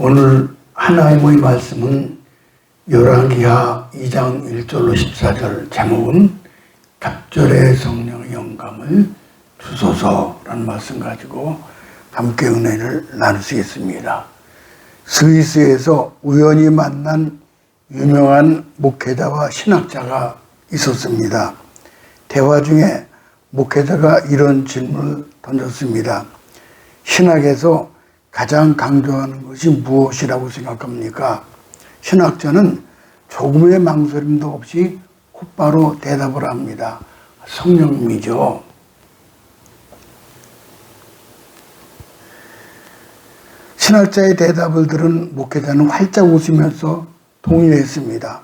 오늘 하나님의 말씀은 열왕기하 2장 1절로 14절, 제목은 갑절의 성령의 영감을 주소서라는 말씀 가지고 함께 은혜를 나누시겠습니다. 스위스에서 우연히 만난 유명한 목회자와 신학자가 있었습니다. 대화 중에 목회자가 이런 질문을 던졌습니다. 신학에서 가장 강조하는 것이 무엇이라고 생각합니까? 신학자는 조금의 망설임도 없이 곧바로 대답을 합니다. 성령님이죠. 신학자의 대답을 들은 목회자는 활짝 웃으면서 동의했습니다.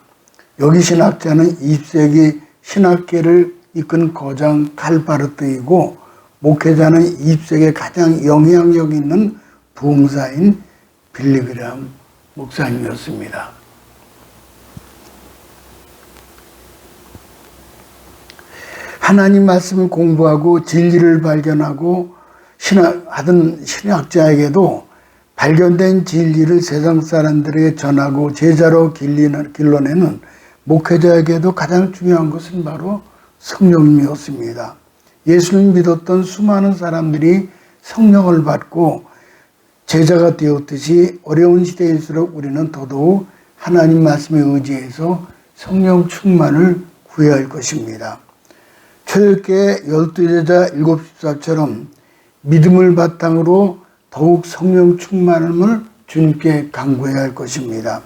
여기 신학자는 20세기 신학계를 이끈 거장 칼바르트이고 목회자는 20세기에 가장 영향력 있는 부흥사인 빌리그람 목사님이었습니다. 하나님 말씀을 공부하고 진리를 발견하고 하던 신학자에게도 발견된 진리를 세상 사람들에게 전하고 제자로 길러내는 목회자에게도 가장 중요한 것은 바로 성령님이었습니다. 예수를 믿었던 수많은 사람들이 성령을 받고 제자가 되었듯이 어려운 시대일수록 우리는 더더욱 하나님 말씀에 의지해서 성령 충만을 구해야 할 것입니다. 초대교회 12제자 7집사처럼 믿음을 바탕으로 더욱 성령 충만함을 주님께 간구해야 할 것입니다.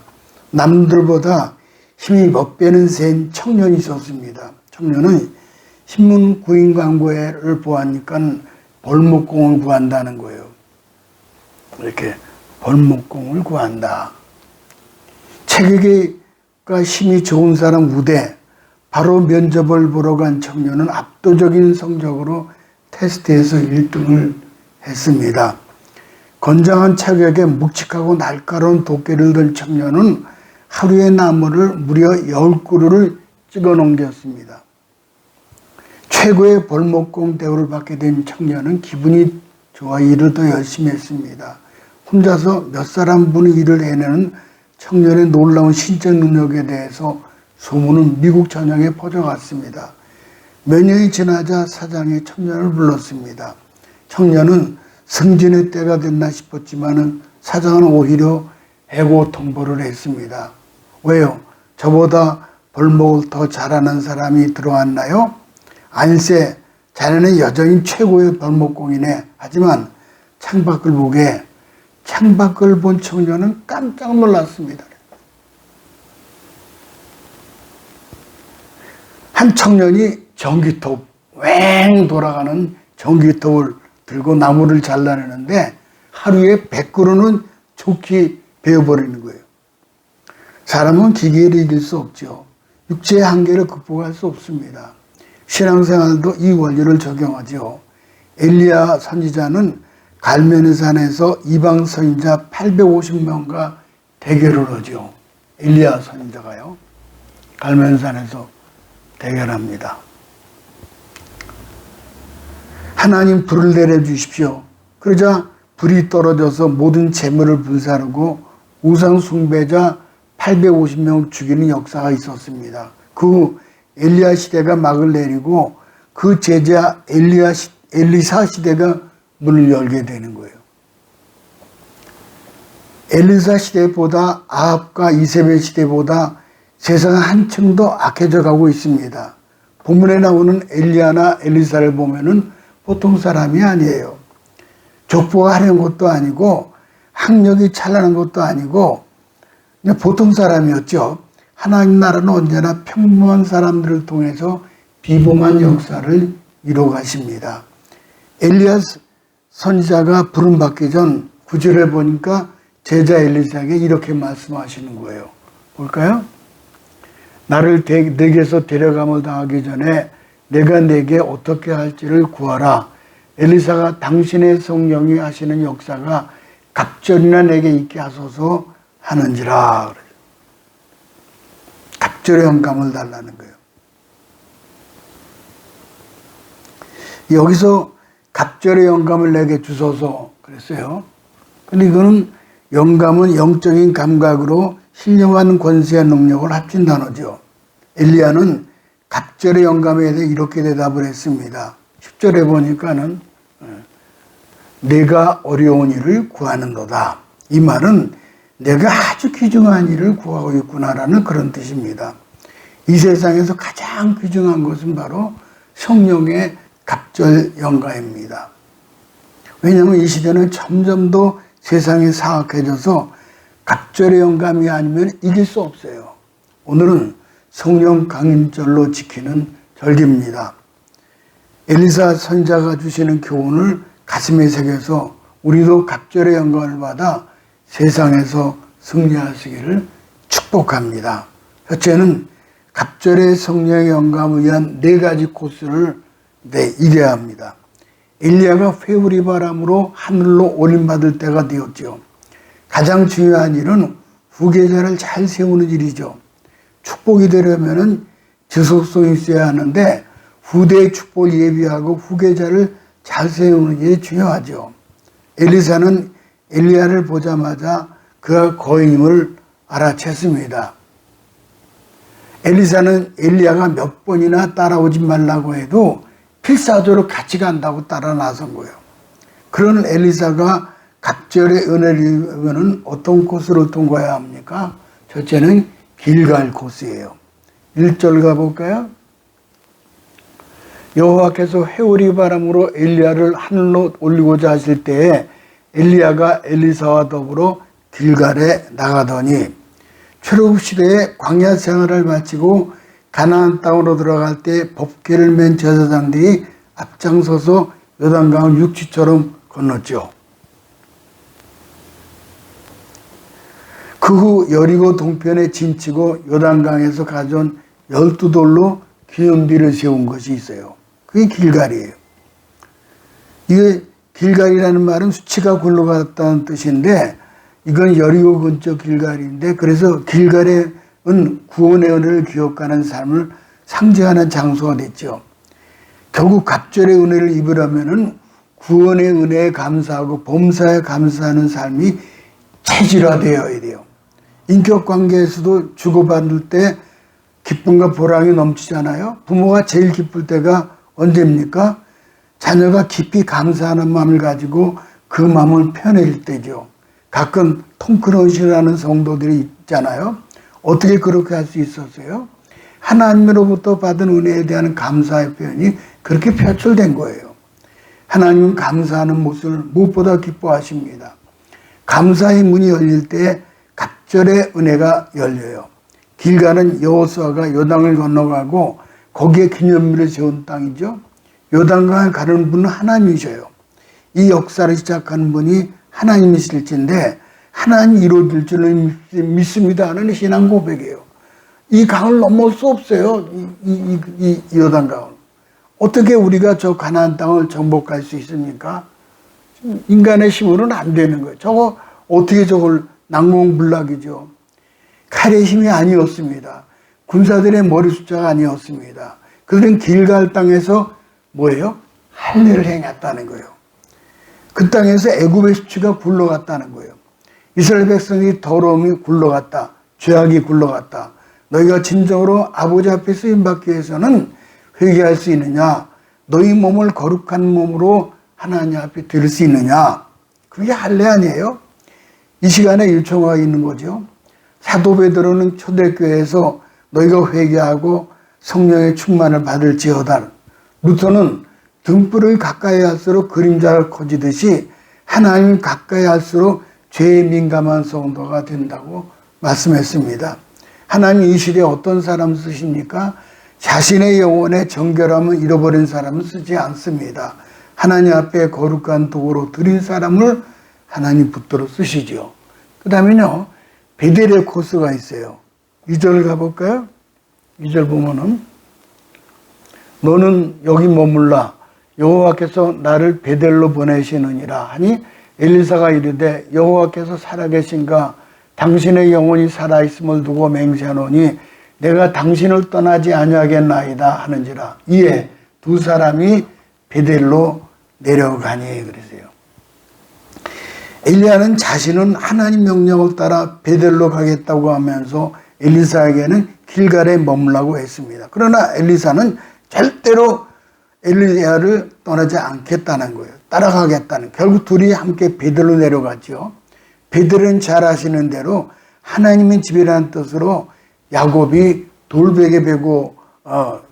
남들보다 힘이 몇 배는 센 청년이 있었습니다. 청년은 신문 구인 광고를 보았으니까 벌목공을 구한다는 거예요. 이렇게 벌목공을 구한다. 체격과 힘이 좋은 사람 우대, 바로 면접을 보러 간 청년은 압도적인 성적으로 테스트에서 1등을 했습니다. 건장한 체격에 묵직하고 날카로운 도끼를 든 청년은 하루의 나무를 무려 10그루를 찍어 넘겼습니다. 최고의 벌목공 대우를 받게 된 청년은 기분이 좋아 일을 더 열심히 했습니다. 혼자서 몇 사람분의 일을 해내는 청년의 놀라운 신적 능력에 대해서 소문은 미국 전역에 퍼져갔습니다. 몇 년이 지나자 사장이 청년을 불렀습니다. 청년은 승진의 때가 됐나 싶었지만 사장은 오히려 애고통보를 했습니다. 왜요? 저보다 벌목을 더 잘하는 사람이 들어왔나요? 안세, 자네는 여전히 최고의 벌목공이네. 하지만 창밖을 보게, 창밖을 본 청년은 깜짝 놀랐습니다. 한 청년이 전기톱, 왱 돌아가는 전기톱을 들고 나무를 잘라내는데 하루에 100그루는 좋게 베어버리는 거예요. 사람은 기계를 이길 수 없죠. 육체의 한계를 극복할 수 없습니다. 신앙생활도 이 원리를 적용하죠. 엘리야 선지자는 갈멜의 산에서 이방 선지자 850명과 대결을 하죠. 엘리야 선지자가요. 갈멜 산에서 대결합니다. 하나님 불을 내려주십시오. 그러자 불이 떨어져서 모든 재물을 불사르고 우상 숭배자 850명 죽이는 역사가 있었습니다. 그 엘리야 시대가 막을 내리고 그 제자 엘리사 시대가 문을 열게 되는 거예요. 엘리사 시대보다 아합과 이세벨 시대보다 세상은 한층 더 악해져 가고 있습니다. 본문에 나오는 엘리야나 엘리사를 보면은 보통 사람이 아니에요. 족보가 화려한 것도 아니고 학력이 찬란한 것도 아니고 그냥 보통 사람이었죠. 하나님 나라는 언제나 평범한 사람들을 통해서 비범한 역사를 이루어 가십니다. 엘리야 선지자가 부름받기 전 9절에 보니까 제자 엘리사에게 이렇게 말씀하시는 거예요. 볼까요? 나를 내게서 데려감을 당하기 전에 내가 내게 어떻게 할지를 구하라. 엘리사가 당신의 성령이 하시는 역사가 갑절이나 내게 있게 하소서 하는지라. 갑절의 영감을 달라는 거예요. 여기서 갑절의 영감을 내게 주소서 그랬어요. 근데 이거는 영감은 영적인 감각으로 신령한 권세와 능력을 합친 단어죠. 엘리야는 갑절의 영감에 대해 이렇게 대답을 했습니다. 10절에 보니까는 내가 어려운 일을 구하는도다. 이 말은 내가 아주 귀중한 일을 구하고 있구나라는 그런 뜻입니다. 이 세상에서 가장 귀중한 것은 바로 성령의 갑절 영감입니다. 왜냐하면 이 시대는 점점 더 세상이 사악해져서 갑절의 영감이 아니면 이길 수 없어요. 오늘은 성령 강림절로 지키는 절기입니다. 엘리사 선지자가 주시는 교훈을 가슴에 새겨서 우리도 갑절의 영감을 받아 세상에서 승리하시기를 축복합니다. 첫째는 갑절의 성령의 영감을 위한 4가지 코스를 이래야 합니다. 엘리야가 회오리 바람으로 하늘로 올림받을 때가 되었죠. 가장 중요한 일은 후계자를 잘 세우는 일이죠. 축복이 되려면 지속성이 있어야 하는데 후대의 축복을 예비하고 후계자를 잘 세우는 일이 중요하죠. 엘리사는 엘리야를 보자마자 그가 거인임을 알아챘습니다. 엘리사는 엘리야가 몇 번이나 따라오지 말라고 해도 필사적으로 같이 간다고 따라 나선 거예요. 그런 엘리사가 갑절의 은혜를 입으면 어떤 코스로 통과해야 합니까? 첫째는 길갈 코스예요. 1절 가볼까요? 여호와께서 회오리 바람으로 엘리야를 하늘로 올리고자 하실 때에 엘리야가 엘리사와 더불어 길갈에 나가더니 출애굽 시대에 광야 생활을 마치고 가나안 땅으로 들어갈 때 법궤를 맨 제사장들이 앞장서서 요단강을 육지처럼 건넜죠. 그 후 여리고 동편에 진치고 요단강에서 가져온 12돌로 기념비를 세운 것이 있어요. 그게 길갈이에요. 이게 길갈이라는 말은 수치가 굴러갔다는 뜻인데 이건 여리고 근처 길갈인데 그래서 길갈은 구원의 은혜를 기억하는 삶을 상징하는 장소가 됐죠. 결국 갑절의 은혜를 입으려면 구원의 은혜에 감사하고 범사에 감사하는 삶이 체질화되어야 돼요. 인격관계에서도 주고받을 때 기쁨과 보람이 넘치잖아요. 부모가 제일 기쁠 때가 언제입니까? 자녀가 깊이 감사하는 마음을 가지고 그 마음을 표현할 때죠. 가끔 통크런시라는 성도들이 있잖아요. 어떻게 그렇게 할 수 있었어요? 하나님으로부터 받은 은혜에 대한 감사의 표현이 그렇게 표출된 거예요. 하나님은 감사하는 모습을 무엇보다 기뻐하십니다. 감사의 문이 열릴 때 갑절의 은혜가 열려요. 길갈은 여호수아가 요단을 건너가고 거기에 기념비를 세운 땅이죠. 요단강을 가르는 분은 하나님이셔요. 이 역사를 시작하는 분이 하나님이실진데 하나님이 이루어질 줄을 믿습니다 하는 신앙 고백이에요. 이 강을 넘을 수 없어요. 이 요단강을. 어떻게 우리가 저 가나안 땅을 정복할 수 있습니까? 인간의 힘으로는 안 되는 거예요. 저거 어떻게 저걸 난공불락이죠. 칼의 힘이 아니었습니다. 군사들의 머리 숫자가 아니었습니다. 그들은 길갈 땅에서 뭐예요? 할례를 행했다는 거예요. 그 땅에서 애굽의 수치가 굴러갔다는 거예요. 이스라엘 백성이 더러움이 굴러갔다. 죄악이 굴러갔다. 너희가 진정으로 아버지 앞에 쓰임받기 위해서는 회개할 수 있느냐? 너희 몸을 거룩한 몸으로 하나님 앞에 드릴 수 있느냐? 그게 할례 아니에요? 이 시간에 요청하고 있는 거죠. 사도 베드로는 초대교회에서 너희가 회개하고 성령의 충만을 받을지어다. 루터는 등불을 가까이 할수록 그림자가 커지듯이 하나님 가까이 할수록 죄에 민감한 성도가 된다고 말씀했습니다. 하나님 이 시대에 어떤 사람 쓰십니까? 자신의 영혼의 정결함을 잃어버린 사람은 쓰지 않습니다. 하나님 앞에 거룩한 도구로 드린 사람을 하나님 붙들어 쓰시죠. 그 다음에요, 베델의 코스가 있어요. 2절 가볼까요? 2절 보면은 너는 여기 머물라. 여호와께서 나를 베델로 보내시느니라 하니 엘리사가 이르되 여호와께서 살아계신가 당신의 영혼이 살아있음을 두고 맹세하노니 내가 당신을 떠나지 아니하겠나이다 하는지라. 이에 두 사람이 베델로 내려가니 그러세요. 엘리야는 자신은 하나님 명령을 따라 베델로 가겠다고 하면서 엘리사에게는 길갈에 머물라고 했습니다. 그러나 엘리사는 절대로 엘리야를 떠나지 않겠다는 거예요. 따라가겠다는. 결국 둘이 함께 베델로 내려갔죠. 베델은 잘 아시는 대로 하나님의 집이라는 뜻으로 야곱이 돌베개 베고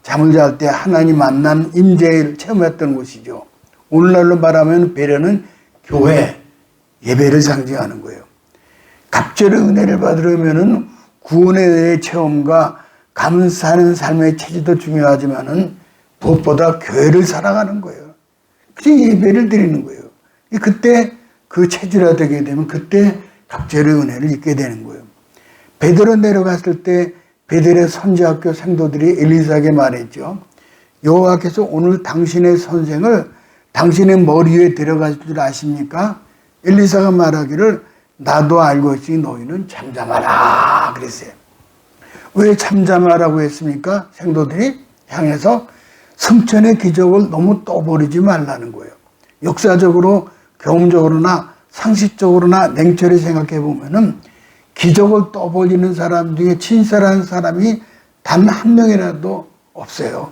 잠을 잘 때 하나님 만난 임재를 체험했던 곳이죠. 오늘날로 말하면 베델은 교회, 예배를 상징하는 거예요. 갑절의 은혜를 받으려면은 구원에 대해 체험과 감사하는 삶의 체질도 중요하지만은 무엇보다 교회를 살아가는 거예요. 그래서 예배를 드리는 거예요. 그때 그 체질화되게 되면 그때 갑절의 은혜를 잊게 되는 거예요. 베델로 내려갔을 때 베델의 선지학교 생도들이 엘리사에게 말했죠. 여호와께서 오늘 당신의 선생을 당신의 머리 위에 데려갈 줄 아십니까? 엘리사가 말하기를 나도 알고 있으니 너희는 잠잠하라 그랬어요. 왜 잠잠하라고 했습니까? 생도들이 향해서 성천의 기적을 너무 떠버리지 말라는 거예요. 역사적으로 경험적으로나 상식적으로나 냉철히 생각해 보면은 기적을 떠벌리는 사람 중에 친절한 사람이 단 한 명이라도 없어요.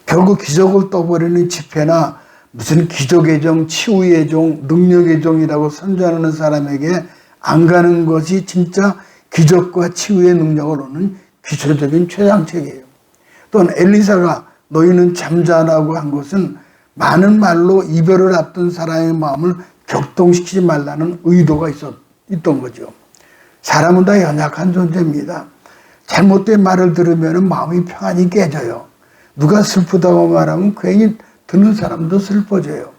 결국 기적을 떠버리는 집회나 무슨 기적의 종, 치유의 종, 능력의 종이라고 선전하는 사람에게 안 가는 것이 진짜 기적과 치유의 능력을 얻는 기초적인 최상책이에요. 또한 엘리사가 너희는 잠자라고 한 것은 많은 말로 이별을 앞둔 사람의 마음을 격동시키지 말라는 의도가 있던 거죠. 사람은 다 연약한 존재입니다. 잘못된 말을 들으면 마음이 평안이 깨져요. 누가 슬프다고 말하면 괜히 듣는 사람도 슬퍼져요.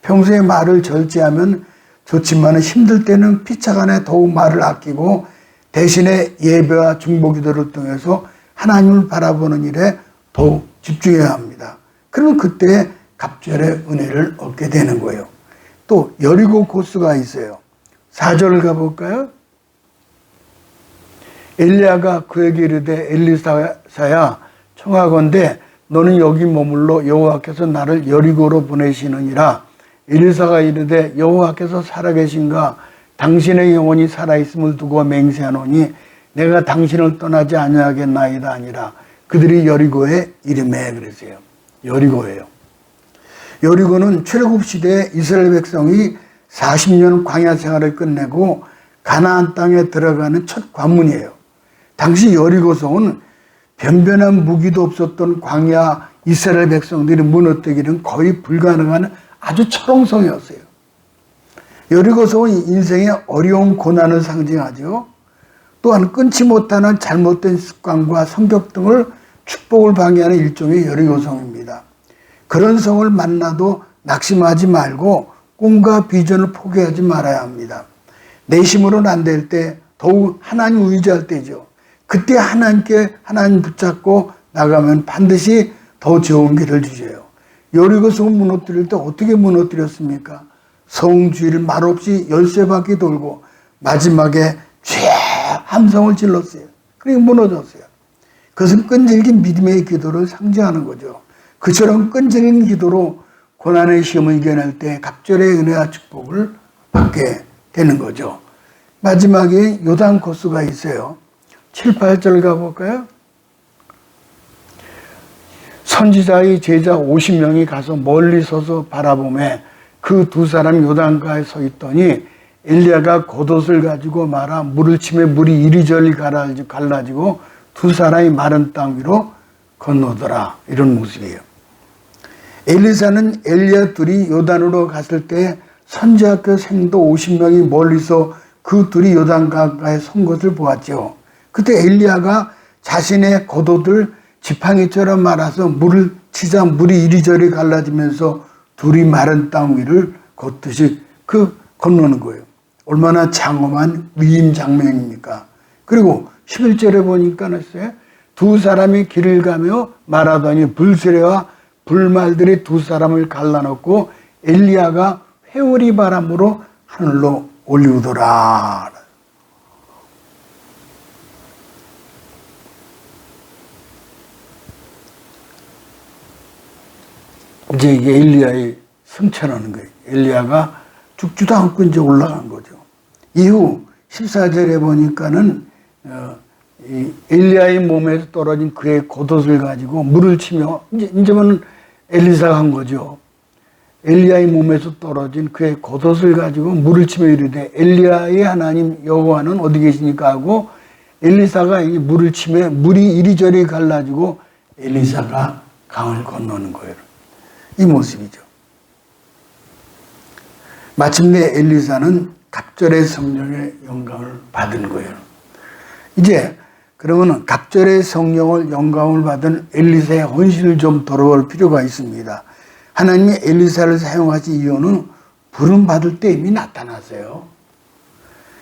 평소에 말을 절제하면 좋지만 힘들 때는 피차간에 더욱 말을 아끼고 대신에 예배와 중보기도를 통해서 하나님을 바라보는 일에 더욱 집중해야 합니다. 그러면 그때 갑절의 은혜를 얻게 되는 거예요. 또 여리고 코스가 있어요. 4절 가볼까요? 엘리야가 그에게 이르되 엘리사야 청하건대 너는 여기 머물러 여호와께서 나를 여리고로 보내시느니라. 엘리사가 이르되 여호와께서 살아계신가 당신의 영혼이 살아있음을 두고 맹세하노니 내가 당신을 떠나지 아니하겠나이다 아니라. 그들이 여리고에 이름에 그랬어요. 여리고예요. 여리고는 출애굽시대에 이스라엘 백성이 40년 광야 생활을 끝내고 가나안 땅에 들어가는 첫 관문이에요. 당시 여리고성은 변변한 무기도 없었던 광야 이스라엘 백성들이 무너뜨리기는 거의 불가능한 아주 철옹성이었어요. 여리고성은 인생의 어려운 고난을 상징하죠. 또한 끊지 못하는 잘못된 습관과 성격 등을 축복을 방해하는 일종의 여리고성입니다. 그런 성을 만나도 낙심하지 말고 꿈과 비전을 포기하지 말아야 합니다. 내 힘으로는 안 될 때 더욱 하나님 의지할 때죠. 그때 하나님 붙잡고 나가면 반드시 더 좋은 길을 주셔요. 여리고성을 무너뜨릴 때 어떻게 무너뜨렸습니까? 성 주위를 말없이 13바퀴 돌고 마지막에 죄 함성을 질렀어요. 그리고 무너졌어요. 그것은 끈질긴 믿음의 기도를 상징하는 거죠. 그처럼 끈질긴 기도로 고난의 시험을 이겨낼 때 갑절의 은혜와 축복을 받게 되는 거죠. 마지막에 요단 코스가 있어요. 7, 8절 가볼까요? 선지자의 제자 50명이 가서 멀리 서서 바라보며 그 두 사람이 요단가에 서 있더니 엘리야가 겉옷을 가지고 말아 물을 치며 물이 이리저리 갈라지고 두 사람이 마른 땅 위로 건너더라. 이런 모습이에요. 엘리사는 엘리야 둘이 요단으로 갔을 때 선지학교 생도 50명이 멀리서 그 둘이 요단가에 선 것을 보았죠. 그때 엘리야가 자신의 겉옷을 지팡이처럼 말아서 물을 치자 물이 이리저리 갈라지면서 둘이 마른 땅 위를 걷듯이 건너는 거예요. 얼마나 장엄한 위임 장면입니까? 그리고 11절에 보니까 두 사람이 길을 가며 말하더니 불세례와 불말들이 두 사람을 갈라놓고 엘리야가 회오리 바람으로 하늘로 올리우더라. 이제 이게 엘리야의 승천하는 거예요. 엘리야가 죽지도 않고 이제 올라간 거죠. 이후 14절에 보니까는 이 엘리야의 몸에서 떨어진 그의 겉옷을 가지고 물을 치며 이제는 엘리사가 한 거죠. 엘리야의 몸에서 떨어진 그의 겉옷을 가지고 물을 치며 이르되 엘리야의 하나님 여호와는 어디 계시니까 하고 엘리사가 이 물을 치며 물이 이리저리 갈라지고 엘리사가 강을 건너는 거예요. 이 모습이죠. 마침내 엘리사는 갑절의 성령의 영감을 받은 거예요. 이제 그러면 갑절의 성령을 영감을 받은 엘리사의 헌신을 좀 돌아볼 필요가 있습니다. 하나님이 엘리사를 사용하신 이유는 부름 받을 때 이미 나타났어요.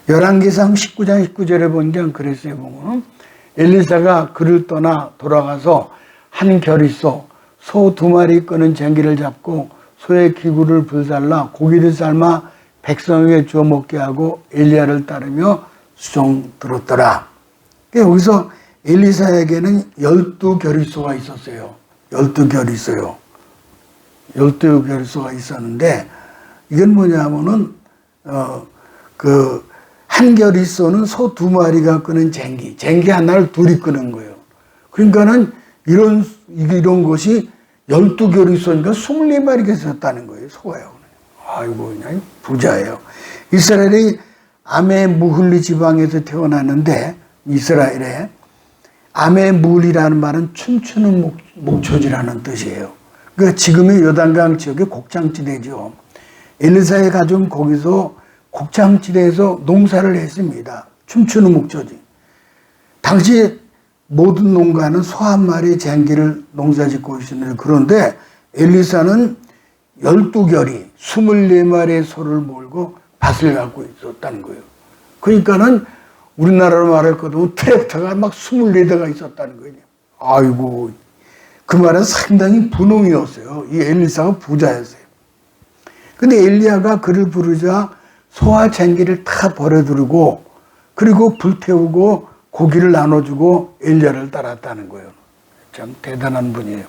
열왕기상 19장 19절에 보니까 그랬어요. 보면 엘리사가 그를 떠나 돌아가서 한 결의소 소 2마리 끄는 쟁기를 잡고 소의 기구를 불살라 고기를 삶아 백성에게 주어 먹게 하고 엘리야를 따르며 수종 들었더라. 여기서 엘리사에게는 12결의소가 있었어요. 12결의소요. 12결의소가 있었는데 이건 뭐냐면은 한 결의소는 소 2마리가 끄는 쟁기 하나를 둘이 끄는 거예요. 그러니까는 이런 것이 12결의소니까 24마리가 있었다는 거예요. 소가요. 아이고, 그냥 부자예요. 이스라엘이 아메무훌리 지방에서 태어났는데, 이스라엘에 아메무훌이라는 말은 춤추는 목초지라는 뜻이에요. 그러니까 지금의 요단강 지역의 곡창지대죠. 엘리사의 가족은 거기서 곡창지대에서 농사를 했습니다. 춤추는 목초지. 당시 모든 농가는 소 1마리 쟁기를 농사짓고 있었는데 그런데 엘리사는 12결이 24마리의 소를 몰고 밭을 갖고 있었다는 거예요. 그러니까는 우리나라로 말할 것 같으면 트랙터가 막 24대가 있었다는 거예요. 아이고, 그 말은 상당히 분홍이었어요. 이 엘리사가 부자였어요. 근데 엘리야가 그를 부르자 소와 쟁기를 다 버려두고 그리고 불태우고 고기를 나눠주고 엘리야를 따랐다는 거예요. 참 대단한 분이에요.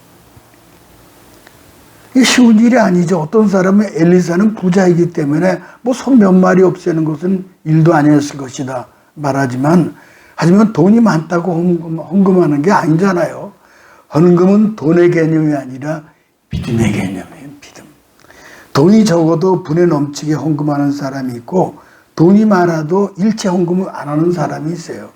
이게 쉬운 일이 아니죠. 어떤 사람은 엘리사는 부자이기 때문에 뭐 손 몇 마리 없애는 것은 일도 아니었을 것이다 말하지만 하지만 돈이 많다고 헌금하는 게 아니잖아요. 헌금은 돈의 개념이 아니라 믿음의 개념이에요. 믿음. 돈이 적어도 분에 넘치게 헌금하는 사람이 있고 돈이 많아도 일체 헌금을 안 하는 사람이 있어요.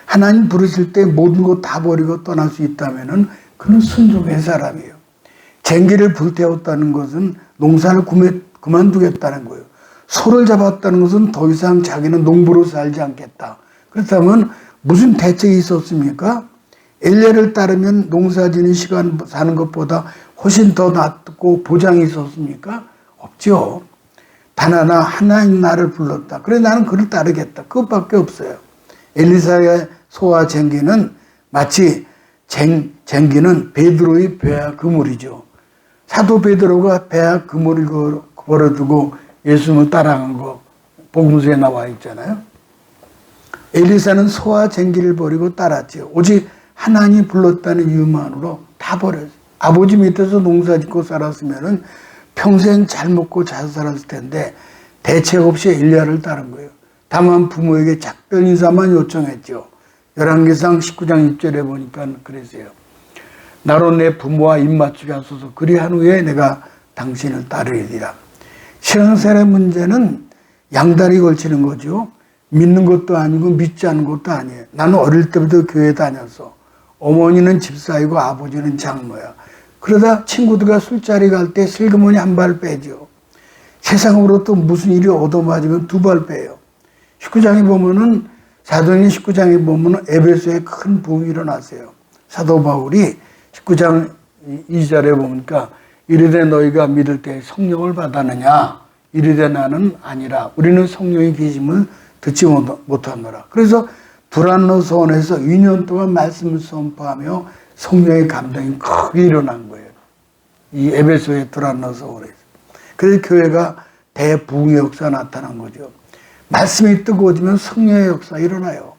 하나님 부르실 때 모든 것 다 버리고 떠날 수 있다면 그는 순종의 사람이에요. 쟁기를 불태웠다는 것은 농사를 그만두겠다는 거예요. 소를 잡았다는 것은 더 이상 자기는 농부로 살지 않겠다. 그렇다면 무슨 대책이 있었습니까? 엘리야를 따르면 농사지는 시간 사는 것보다 훨씬 더 낫고 보장이 있었습니까? 없죠. 단 하나님 나를 불렀다. 그래 나는 그를 따르겠다. 그것밖에 없어요. 엘리사의 소와 쟁기는 마치 쟁기는 베드로의 배와 그물이죠. 사도 베드로가 배와 그물을 버려두고 예수님을 따라간 거 복음서에 나와 있잖아요. 엘리사는 소와 쟁기를 버리고 따랐죠. 오직 하나님이 불렀다는 이유만으로 다 버렸어요. 아버지 밑에서 농사짓고 살았으면 평생 잘 먹고 잘 살았을 텐데 대책 없이 엘리야를 따른 거예요. 다만 부모에게 작별 인사만 요청했죠. 열왕기상 19장 6절에 보니까 그랬어요. 나로 내 부모와 입맞추게 하소서. 그리한 후에 내가 당신을 따르리라. 신앙생활의 문제는 양다리 걸치는 거죠. 믿는 것도 아니고 믿지 않는 것도 아니에요. 나는 어릴 때부터 교회 다녔어. 어머니는 집사이고 아버지는 장로야. 그러다 친구들과 술자리 갈 때 슬그머니 한 발 빼죠. 세상으로 또 무슨 일이 얻어맞으면 2발 빼요. 19장에 보면은 사도행전 19장에 보면은 에베소에 큰 부흥이 일어났어요. 사도 바울이 19장 2절에 보니까 이르되 너희가 믿을 때 성령을 받았느냐? 이르되 나는 아니라 우리는 성령의 계심을 듣지 못하노라. 그래서 두란노서원에서 2년 동안 말씀을 선포하며 성령의 감동이 크게 일어난 거예요. 이 에베소의 두란노서원에서. 그래서 교회가 대부흥의 역사가 나타난 거죠. 말씀이 뜨거워지면 성령의 역사가 일어나요.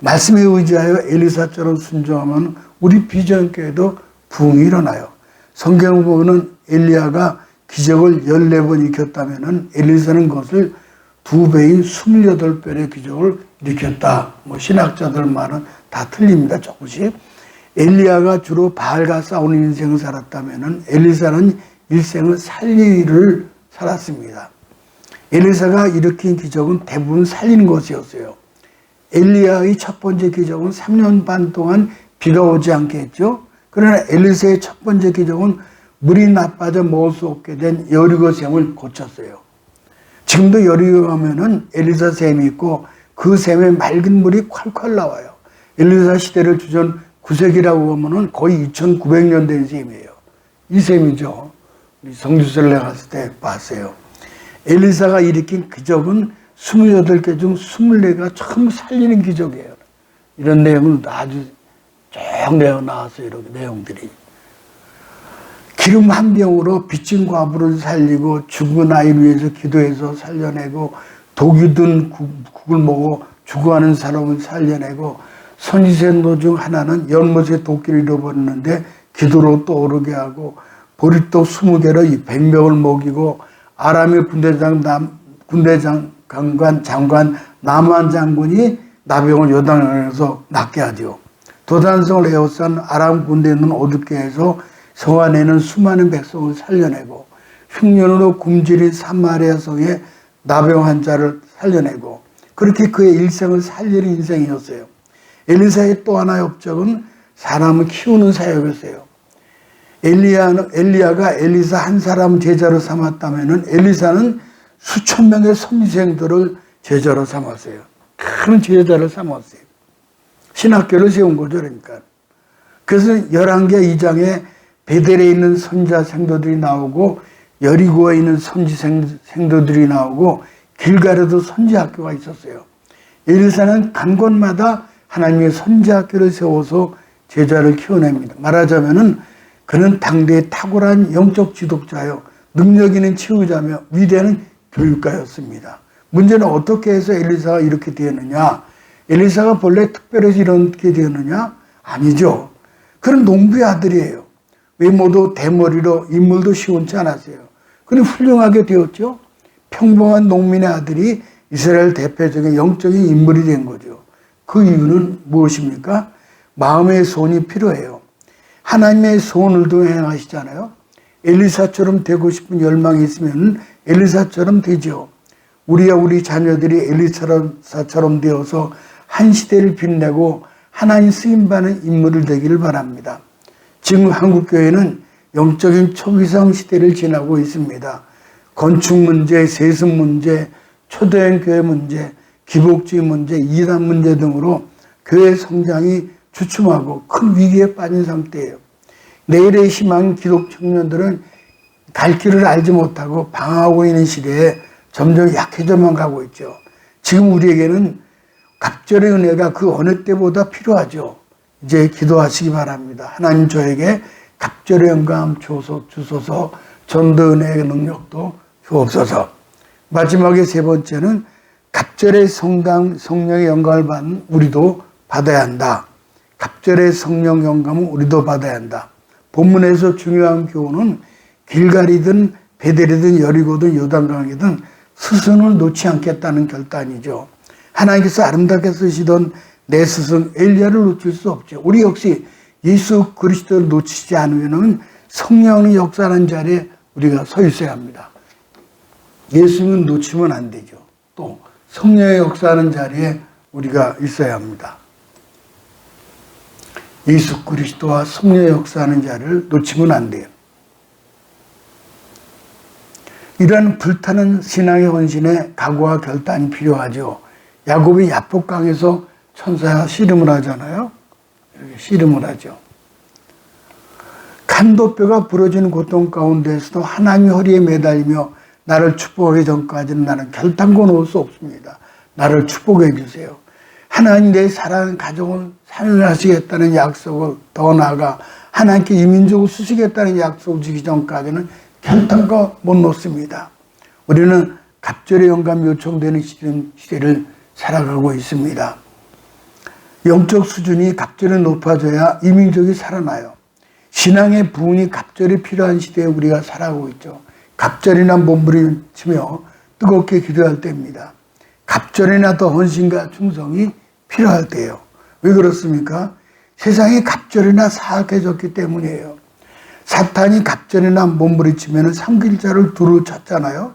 말씀에 의지하여 엘리사처럼 순종하면 우리 비전교회도 부흥이 일어나요. 성경을 보면 엘리야가 기적을 14번 일으켰다면 엘리사는 그것을 2배인 28번의 기적을 일으켰다. 신학자들 말은 다 틀립니다. 조금씩. 엘리야가 주로 바알과 싸우는 인생을 살았다면 엘리사는 일생을 살리를 살았습니다. 엘리사가 일으킨 기적은 대부분 살리는 것이었어요. 엘리야의 첫 번째 기적은 3년 반 동안 비가 오지 않게 했죠. 그러나 엘리사의 첫 번째 기적은 물이 나빠져 먹을 수 없게 된 여리고 샘을 고쳤어요. 지금도 여리고 가면은 엘리사 샘이 있고 그 샘에 맑은 물이 콸콸 나와요. 엘리사 시대를 주전 9세기라고 하면은 거의 2900년 된 샘이에요. 이 샘이죠. 성지순례 갔을 때 봤어요. 엘리사가 일으킨 기적은 28개 중 24개가 처음 살리는 기적이에요. 이런 내용은 아주 쭉 나왔어요. 이렇게 내용들이. 기름 한 병으로 빚진 과부를 살리고 죽은 아이를 위해서 기도해서 살려내고 독이 든 국을 먹어 죽어가는 사람을 살려내고 선지생도 중 하나는 연못에 도끼를 잃어버렸는데 기도로 떠오르게 하고 보리떡 20개로 100명을 먹이고 아람의 장관 나만 장군이 나병을 요단강에서 낫게 하죠. 도단성을 에워싼 아람 군대는 어둡게 해서 성 안에는 수많은 백성을 살려내고 흉년으로 굶주린 사마리아 성에 나병 환자를 살려내고 그렇게 그의 일생을 살리는 인생이었어요. 엘리사의 또 하나의 업적은 사람을 키우는 사역이었어요. 엘리야가 엘리사 한 사람 제자로 삼았다면 엘리사는 수천 명의 선지생들을 제자로 삼았어요. 큰 제자를 삼았어요. 신학교를 세운 거죠. 그러니까. 그래서 11개 2장에 베델에 있는 선지자 생도들이 나오고 여리고에 있는 선지 생도들이 나오고 길갈에도 선지 학교가 있었어요. 엘리사는 간 곳마다 하나님의 선지 학교를 세워서 제자를 키워냅니다. 말하자면은 그는 당대의 탁월한 영적 지도자요, 능력 있는 치유자며 위대한 교육가였습니다. 문제는 어떻게 해서 엘리사가 이렇게 되었느냐? 엘리사가 본래 특별해서 이렇게 되었느냐? 아니죠. 그는 농부의 아들이에요. 외모도 대머리로 인물도 시원치 않았어요. 그는 훌륭하게 되었죠. 평범한 농민의 아들이 이스라엘 대표적인 영적인 인물이 된 거죠. 그 이유는 무엇입니까? 마음의 소원이 필요해요. 하나님의 소원을 행하시잖아요. 엘리사처럼 되고 싶은 열망이 있으면 엘리사처럼 되죠. 우리와 우리 자녀들이 엘리사처럼 되어서 한 시대를 빛내고 하나님 쓰임받는 인물을 되기를 바랍니다. 지금 한국교회는 영적인 초기성 시대를 지나고 있습니다. 건축 문제, 세습 문제, 초대형 교회 문제, 기복주의 문제, 이단 문제 등으로 교회 성장이 주춤하고 큰 위기에 빠진 상태예요. 내일의 희망 기독 청년들은 갈 길을 알지 못하고 방황하고 있는 시대에 점점 약해져만 가고 있죠. 지금 우리에게는 갑절의 은혜가 그 어느 때보다 필요하죠. 이제 기도하시기 바랍니다. 하나님 저에게 갑절의 영감 주소서, 전도 은혜의 능력도 주옵소서. 마지막에 세 번째는 갑절의 성령의 영감을 받는 우리도 받아야 한다. 갑절의 성령 영감은 우리도 받아야 한다. 본문에서 중요한 교훈은 길갈이든 베델이든 여리고든 요단강이든 스승을 놓지 않겠다는 결단이죠. 하나님께서 아름답게 쓰시던 내 스승 엘리야를 놓칠 수 없죠. 우리 역시 예수 그리스도를 놓치지 않으면 성령의 역사하는 자리에 우리가 서 있어야 합니다. 예수님은 놓치면 안 되죠. 또 성령의 역사하는 자리에 우리가 있어야 합니다. 예수 그리스도와 성령의 역사하는 자를 놓치면 안 돼요. 이러한 불타는 신앙의 헌신에 각오와 결단이 필요하죠. 야곱이 야복강에서 천사가 씨름을 하잖아요. 이렇게 씨름을 하죠. 간도뼈가 부러지는 고통 가운데서도 하나님의 허리에 매달리며 나를 축복하기 전까지는 나는 결단코 놓을 수 없습니다. 나를 축복해 주세요. 하나님 내 사랑하는 가족을 살려하시겠다는 약속을 더 나아가 하나님께 이민족을 쓰시겠다는 약속을 주기 전까지는 결단코 못 놓습니다. 우리는 갑절의 영감 요청되는 시대를 살아가고 있습니다. 영적 수준이 갑절에 높아져야 이민족이 살아나요. 신앙의 부흥이 갑절이 필요한 시대에 우리가 살아가고 있죠. 갑절이나 몸부림치며 뜨겁게 기도할 때입니다. 갑절이나 더 헌신과 충성이 필요할 때예요. 왜 그렇습니까? 세상이 갑절이나 사악해졌기 때문이에요. 사탄이 갑절이나 몸부림치면 삼킬자를 두루 쳤잖아요.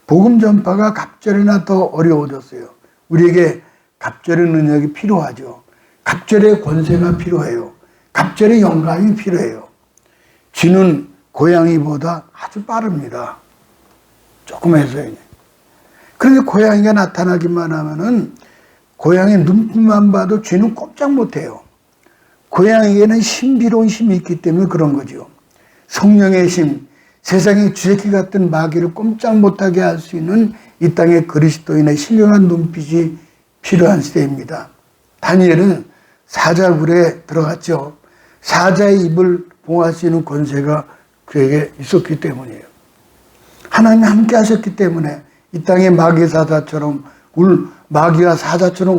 복음 전파가 갑절이나 더 어려워졌어요. 우리에게 갑절의 능력이 필요하죠. 갑절의 권세가 필요해요. 갑절의 영감이 필요해요. 쥐는 고양이보다 아주 빠릅니다. 조금 해서요. 그런데 고양이가 나타나기만 하면은 고양이 눈빛만 봐도 쥐는 꼼짝 못해요. 고양이에게는 신비로운 힘이 있기 때문에 그런 거죠. 성령의 힘, 세상의 쥐새끼 같은 마귀를 꼼짝 못하게 할 수 있는 이 땅의 그리스도인의 신령한 눈빛이 필요한 시대입니다. 다니엘은 사자굴에 들어갔죠. 사자의 입을 봉할 수 있는 권세가 그에게 있었기 때문이에요. 하나님 함께 하셨기 때문에 이 땅에 마귀와 사자처럼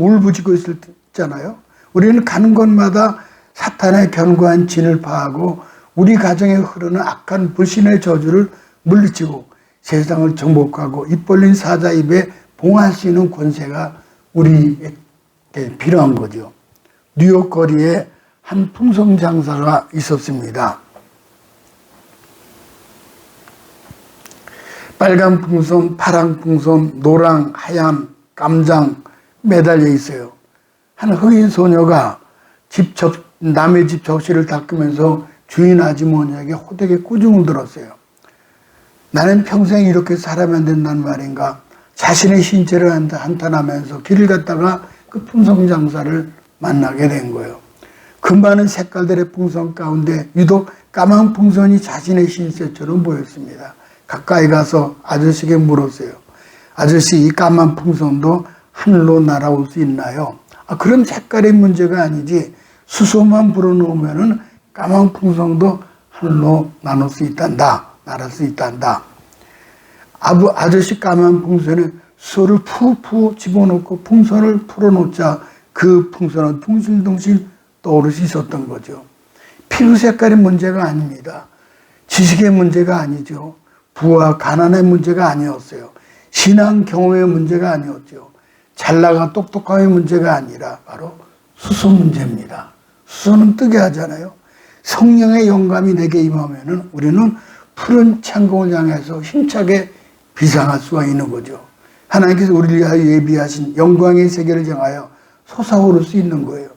울부짖고 있었잖아요. 우리는 가는 곳마다 사탄의 견고한 진을 파하고 우리 가정에 흐르는 악한 불신의 저주를 물리치고 세상을 정복하고 입 벌린 사자 입에 봉할 수 있는 권세가 우리에게 필요한 거죠. 뉴욕 거리에 한 풍선 장사가 있었습니다. 빨간 풍선, 파란 풍선, 노랑, 하얀, 깜장 매달려 있어요. 한 흑인 소녀가 남의 집 접시를 닦으면서 주인 아주머니에게 호되게 꾸중을 들었어요. 나는 평생 이렇게 살아면 안 된다는 말인가. 자신의 신체를 한탄하면서 길을 갔다가 그 풍선 장사를 만나게 된 거예요. 그 많은 색깔들의 풍선 가운데 유독 까만 풍선이 자신의 신체처럼 보였습니다. 가까이 가서 아저씨에게 물었어요. 아저씨, 이 까만 풍선도 하늘로 날아올 수 있나요? 그런 색깔의 문제가 아니지 수소만 불어넣으면은 까만 풍선도 하늘로 날을 수 있단다. 아저씨 까만 풍선에 수소를 푹푹 집어넣고 풍선을 풀어놓자 그 풍선은 둥실둥실 떠오를 수 있었던 거죠. 피부 색깔의 문제가 아닙니다. 지식의 문제가 아니죠. 부와 가난의 문제가 아니었어요. 신앙 경험의 문제가 아니었죠. 잘나가 똑똑함의 문제가 아니라 바로 수소 문제입니다. 수소는 뜨게 하잖아요. 성령의 영감이 내게 임하면은 우리는 푸른 창공을 향해서 힘차게 비상할 수가 있는 거죠. 하나님께서 우리를 위하여 예비하신 영광의 세계를 향하여 솟아오를 수 있는 거예요.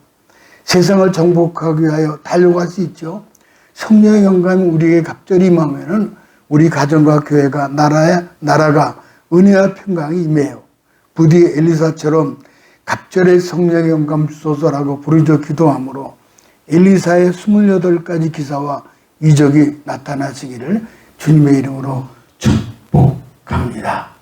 세상을 정복하기 위하여 달려갈 수 있죠. 성령의 영감이 우리에게 갑절이 임하면은 우리 가정과 교회가 나라가 은혜와 평강이 임해요. 부디 엘리사처럼 갑절의 성령의 영감 주소서라고 부르짖어 기도함으로 엘리사의 28가지 기사와 이적이 나타나시기를 주님의 이름으로 축복합니다.